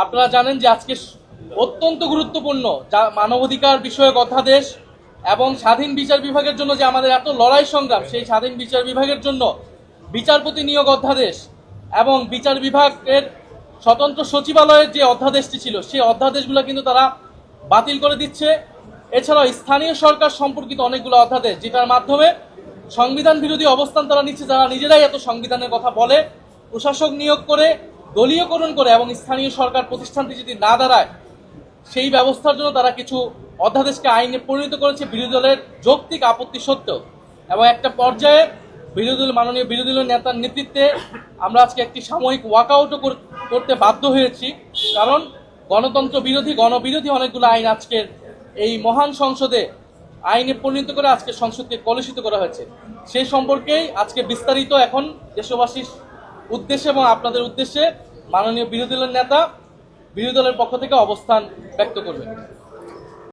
আপনারা জানেন যে আজকে অত্যন্ত গুরুত্বপূর্ণ যা মানবাধিকার বিষয়ক অধ্যাদেশ এবং স্বাধীন বিচার বিভাগের জন্য যে আমাদের এত লড়াই সংগ্রাম, সেই স্বাধীন বিচার বিভাগের জন্য বিচারপতি নিয়োগ অধ্যাদেশ এবং বিচার বিভাগের স্বতন্ত্র সচিবালয়ের যে অধ্যাদেশটি ছিল সেই অধ্যাদেশগুলো কিন্তু তারা বাতিল করে দিচ্ছে। এছাড়াও স্থানীয় সরকার সম্পর্কিত অনেকগুলো অধ্যাদেশ যেটার মাধ্যমে সংবিধান বিরোধী অবস্থান তারা নিচ্ছে, যারা নিজেরাই এত সংবিধানের কথা বলে, প্রশাসক নিয়োগ করে দলীয়করণ করে এবং স্থানীয় সরকার প্রতিষ্ঠানটি যদি না দাঁড়ায় সেই ব্যবস্থার জন্য তারা কিছু অধ্যাদেশকে আইনে পরিণত করেছে বিরোধী দলের যৌক্তিক আপত্তি সত্ত্বেও। এবং একটা পর্যায়ে মাননীয় বিরোধী দলের নেতার নেতৃত্বে আমরা আজকে একটি সাময়িক ওয়াকআউটও করতে বাধ্য হয়েছি, কারণ গণতন্ত্র বিরোধী গণবিরোধী অনেকগুলো আইন আজকের এই মহান সংসদে আইনে পরিণত করে আজকে সংসদকে কলুষিত করা হয়েছে। সেই সম্পর্কেই আজকে বিস্তারিত এখন দেশবাসীর উদ্দেশ্যে এবং আপনাদের উদ্দেশ্যে মাননীয় বিরোধী দলের নেতা বিরোধী দলের পক্ষ থেকে অবস্থান ব্যক্ত করবেন।